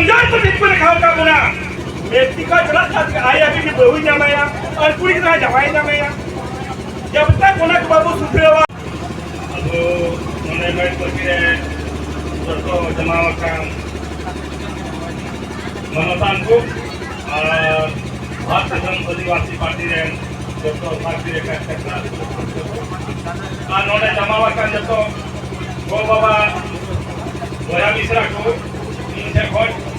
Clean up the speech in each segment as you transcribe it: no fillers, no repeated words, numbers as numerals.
कमजोर तो जिसको लिखाओ का बुना व्यक्ति का चला आया भी बहु जमाया और पूरी तरह जमाई जमाया जब तक उन्हें बाबू सुधरे हुआ अब उन्हें बैठ कर तो जमावा का मनोतान को भारत जन आदिवासी पार्टी रे जो पार्टी रे का और नोडे जमावा का जो गो बाबा गोया मिश्रा को इनसे खोज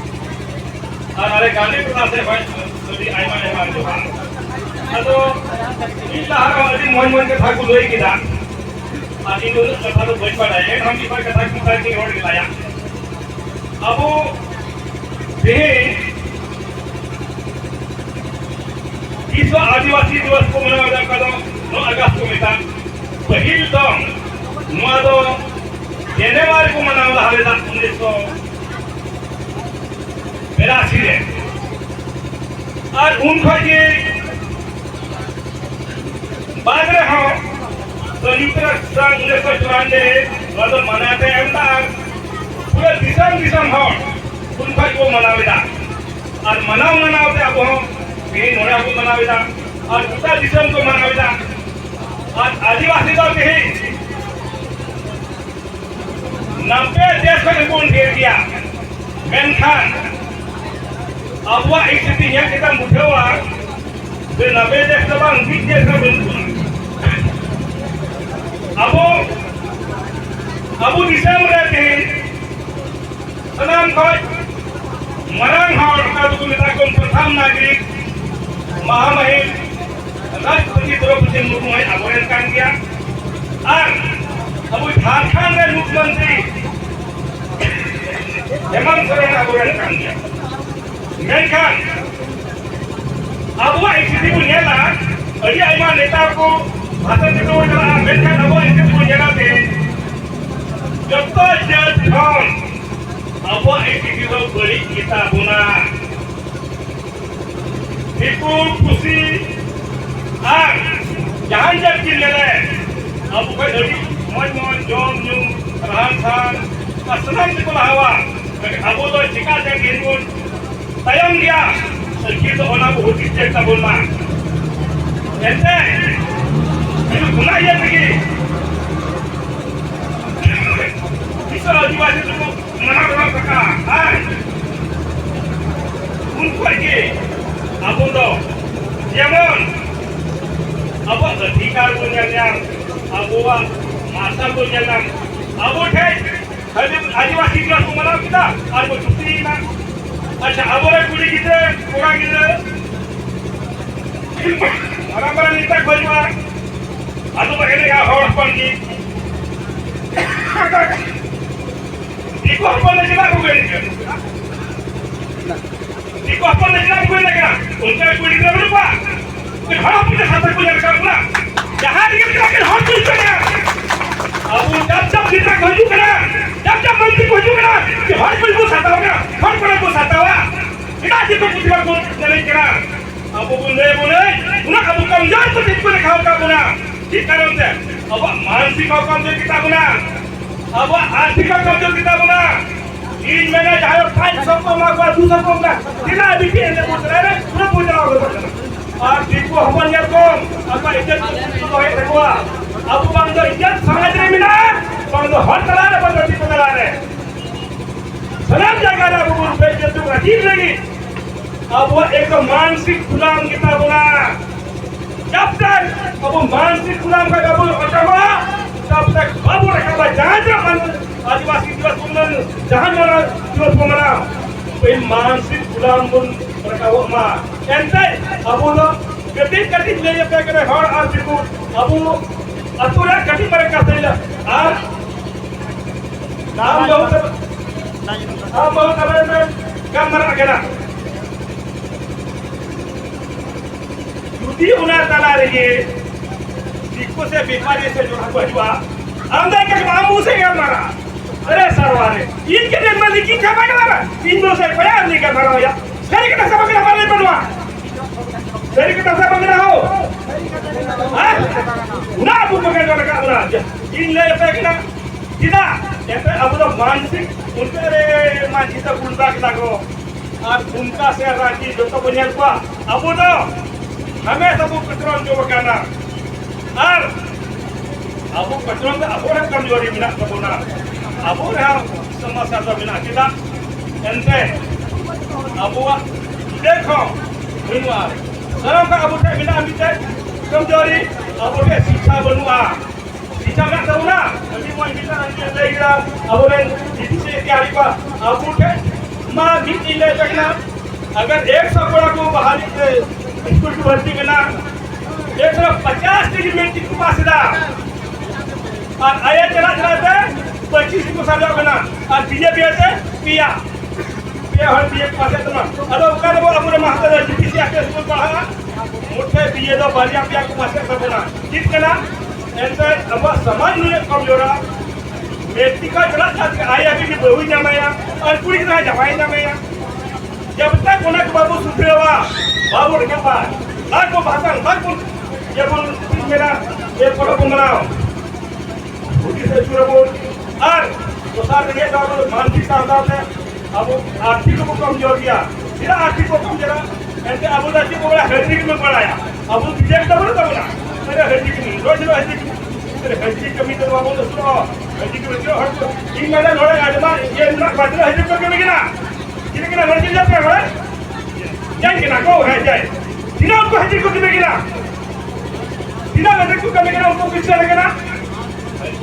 और अरे गांधी प्रसाद से खोज सभी आयमा ने मान जो तो इल्ला हर अभी मोहन मोहन के था को लोई किदा आज इन दोनों कथा तो बोल पड़ा है हम की पर कथा की पर की रोड लाया अब ये विश्व आदिवासी दिवस को मनाया जाता है 9 अगस्त को मिता पहले तो नोआदो जनवरी को मनावला हवेदा 1982 रे और उनको ये बाद में हम संयुक्त राष्ट्र 1994 वाला मनाते हैं पूरे दिसम हो उनको को मनावेदा और मनावते अब हम ये नोड़ा को मनावेदा और पूरा दिसम को मनावेदा और आदिवासी तो कहीं 90 देश को कौन दे दिया मेनखान अब वो स्थिति है कि तम उठे हुआ वे 90 देश का बांग 20 देश का बिल्कुल अब दिसंबर रहते हैं सलाम खोज मरण हार का तो मिता को प्रथम नागरिक महामहिम राष्ट्रपति द्रौपदी मुर्मू है अवोरेन काम किया और अब झारखंड में मुख्यमंत्री हेमंत सोरेन अवोरेन काम किया मेनखान अब वो स्थिति को नेला अड़ी आयमा नेता को भाषण देते हुए चला मेनखान अब वो स्थिति को नेला थे जब तो जज खान अब वो स्थिति को बड़ी किता बुना बिल्कुल खुशी और जहाँ जब की ले अब कोई अड़ी मोन जोम न्यूम रहन सहन असलम से बोला हवा अब वो तो चिका जाएंगे इनको तयम गया सरकी तो होना बहुत ही चेक बोलना ऐसे ये गुना ये थी इस आदिवासी को मना बना सका उनको ये अब तो जेमन अब अधिकार को जाना अब वो माता को जाना अब उठे आदिवासी दिवस को मनाओ कितना और वो छुट्टी ना अच्छा अब वो कुड़ी किते पूरा किते हमारा नेता खोजवा आज तो कहने का हॉर्स पर की इको अपन ने जिला को गए इको अपन ने जिला को गए क्या उनका कुड़ी ने रुपा फिर हर अपने साथ को लेकर करना जहां निकल के हॉर्स पर गया अब जब नेता खोजूगा जब मंत्री खोजूगा कि हर कोई को साथ होगा हर कोई को साथ होगा इतना जितना कुछ को चले करा अब बोले उन्हें अब कमजोर तो जिसको लिखाओ का बुना ठीक कारण से अब मानसिक कमजोर कितना बुना अब आर्थिक कमजोर कितना बुना 3 महीने चाहे 500 को मांगवा 200 को ना जिला अभी के ने पूछ रहे हैं पूरा पूछ रहा होगा और जिसको अपन यार को अब इज्जत तो है देखो अब बंदो इज्जत समाज में मिला बंदो हर तरह से बंदो ठीक बना रहे सलाम जगह ना वो रुपए के तो अजीब लगी अब वो एक तो मानसिक गुलाम कितना बना जब तक अब वो मानसिक गुलाम का बाबू अटवा तब तक बाबू रखा हुआ जहाँ आदिवासी दिवस को जहाँ मना दिवस को मना तो इन मानसिक गुलाम बन रखा हुआ माँ ऐसे अब वो कटिंग कटिंग ले जाते करे हर आज को अब वो अतुरा कटिंग पर करते हैं नाम बहुत में कम मरा गया युद्धि उन्हें तला रही है सिक्कों से बीमारी से जुड़ा हुआ अंदर के मामू से क्या मारा अरे सरवारे इनके दिन में लिखी क्या बना रहा 300 से प्रयास नहीं कर रहा हो यार सही के सब के हमारे बनवा सही के सब बन रहा हो हां ना बुक के लगा इन ले पे ना सीधा ऐसे अब तो मानसिक उनके रे मानसिक तो गुंडा के लागो और उनका से राजी जो तो बनिया हुआ अब तो हमें सब कचरा जो करना और अब कचरा में अब और कमजोरी मिला सब ना अब और समस्या तो मिला किला ऐसे अब देखो दुनिया सरम का अब उठे मिला मिले कमजोरी अब उठे शिक्षा बनवा शिक्षा का तो ना अभी वो मिला नहीं लेगा अब उन्हें इसी क्या लिखा अब उठे माँ भी ले सकना अगर 100 बड़ा को बहाली से स्कूल की भर्ती करना 150 डिग्री में चिपक पास था और आया चला चलाते 25 को साझा करना और बीजेपी से पिया हर बीए पास है तुम अरे उनका वो अपने मास्टर जीपीसी आके स्कूल पढ़ा मुझे बीए दो बालियां पिया को मास्टर कर देना किस करना ऐसे अब समाज में कमजोरा व्यक्ति का चला था आया भी बहु जमाया और पूरी तरह जमाई जमाया जब तक उन्हें बाबू सुधरे हुआ बाबू के पास लाख को भाषण लाख को ये बोल मेरा ये फोटो को बनाओ उसी से शुरू बोल और तो साथ में तो मानसिक सावधान है अब आर्थिक को कमजोर किया फिर आर्थिक को कमजोरा ऐसे अब आर्थिक को बड़ा हेल्थिक में बढ़ाया अब विजय तब ना मेरे हेल्थिक में रोज हेल्थिक मेरे हेल्थिक कमी तो बाबू तो सुनो हेल्थिक में जो हर तीन महीना थोड़े आजमा ये ना बात हेल्थिक को कमी ना किने ना हेल्थिक जाते हैं जाएंगे ना को है जाए तीनों को हेल्थिक को कमी ना तीनों हेल्थिक को कमी ना उनको किस लगेगा ना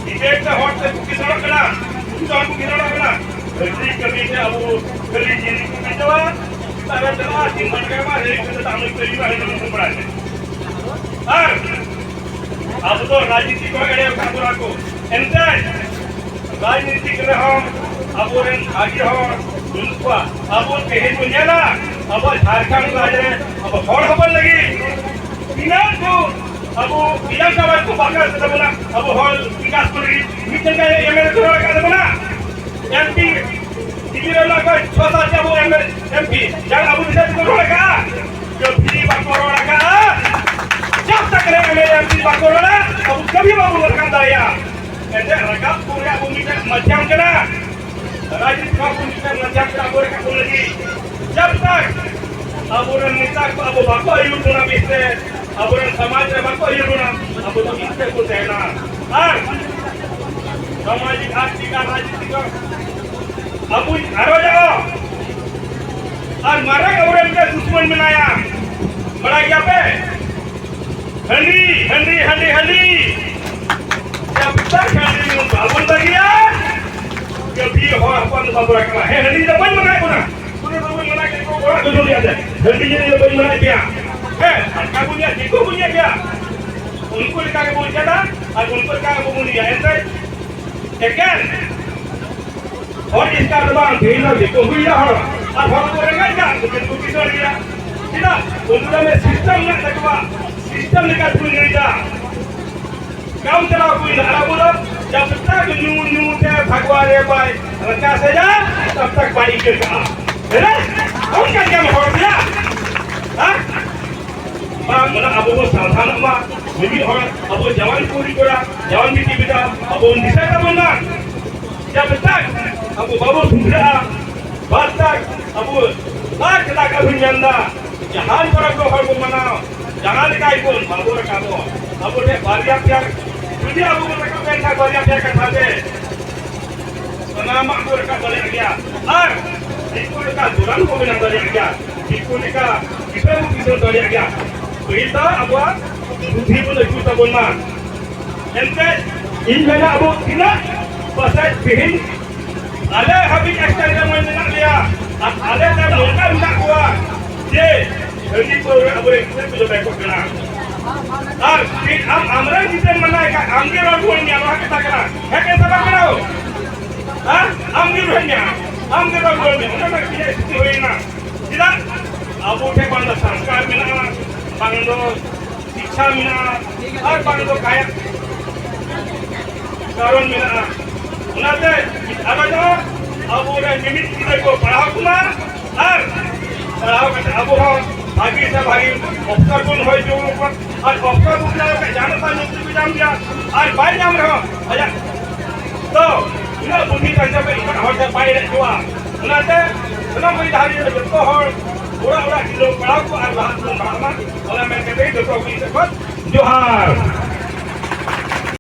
डिबेट से हॉट से किस लगेगा तो हमको कितना लगेगा हेल्थिक कमी से अब गली जीनी को भी दवा तारा चला तीन मन के बाद हेल्थिक से हमने कई बार हेल्थिक पढ़ा है और अब तो राजनीति को अगले काबूरा को एंटे राजनीति के हम अब और आगे हम उनको अब वो कहे दुनिया ना अब झारखंड राज अब हॉल खबर लगी बिना को अब विधानसभा को बाहर से बोला अब हॉल विकास को लगी मिशन का एमएलए को लगा बोला एमपी दिल्ली वाला का 6 साल का वो एमपी जान अब विधायक को लगा जो भी बात को लगा जब तक रहेगा मेरे एमपी बात को लगा अब कभी बाबू लड़का दाया ऐसे रखा पूरे अब मिशन मध्यम करा राजनीति का मिशन मध्यम करा पूरे का बोलेगी जब तक अब वो नेता को अब बाको युद्धना बिस्ते अब वो समाज में बाको युद्धना अब तो इससे कुछ है ना और सामाजिक आर्थिक राजनीतिक अब हरो जाओ और मारा और इनके दुश्मन बनाया बड़ा क्या पे हंडी हंडी हंडी हंडी जब तक हंडी में बाबुल बगिया कभी हो अपन बाबू रखना है हंडी जब बन बनाए कोना पूरे बाबू बना के को बड़ा जो लिया जाए हंडी ये बन बनाए क्या है का बुनिया देखो बुनिया क्या उनको लिखा के बोल था और उनको लिखा के बोल दिया ऐसे सेकंड और इसका जवाब देना देखो हुआ हो और हम बोलेंगे क्या तो किसी और गया सीधा उनका में सिस्टम ना लगवा सिस्टम निकाल कोई नहीं जा काम चला कोई ना बोलो जब तक न्यू न्यू के भगवान रे भाई रखा से जा तब तक भाई के का है ना कौन का क्या हो गया हां mana abo सावधान मा मिमी हर abo जवान पूरी कोरा जवान मिटी बिदा abo निशा का बोलना जब तक abo बाबू सुंदरा बात तक abo लाख लाख अभिनंदा जहां पर को हर को मनाओ जहां लिखाई को बाबू रखा दो abo ने बारिया प्यार तुझे abo को रखा बैठा बारिया प्यार का दे नाम को रखा बले गया और इसको का दुरान को बिना बले गया इसको का किसे को किसे बले गया kita apa bukti pun kita bola ente ini abu tidak pasal bihin ada habis ekstra yang mana dia ada dan mereka tidak kuat je jadi tu abu kita tu lebih kuat kena और फिर हम हमरा जितने मनाएगा आमगे रोडवन्या वहां के तकरा है कैसे बाकराओ हां आमगे रोडवन्या उन्होंने किया स्थिति हुई ना सीधा अब उठे बंद संस्कार मिला बांगो शिक्षा मिला और बांगो काया कारण मिला उन्होंने अब जो अब वो निमित किधर को पढ़ाओ कुमार और पढ़ाओ करते अब वो भागी से भागी अफसर कौन हो जो ऊपर और अफसर को क्या जानता नौकरी भी जान गया और बाई जाम रहा अच्छा तो ina budi tanya pe ikan hor se pai re tua unate senam mai dari joto hor ora di lo pelaku ar bahan pun bahama ola men kete joto wi sekot johar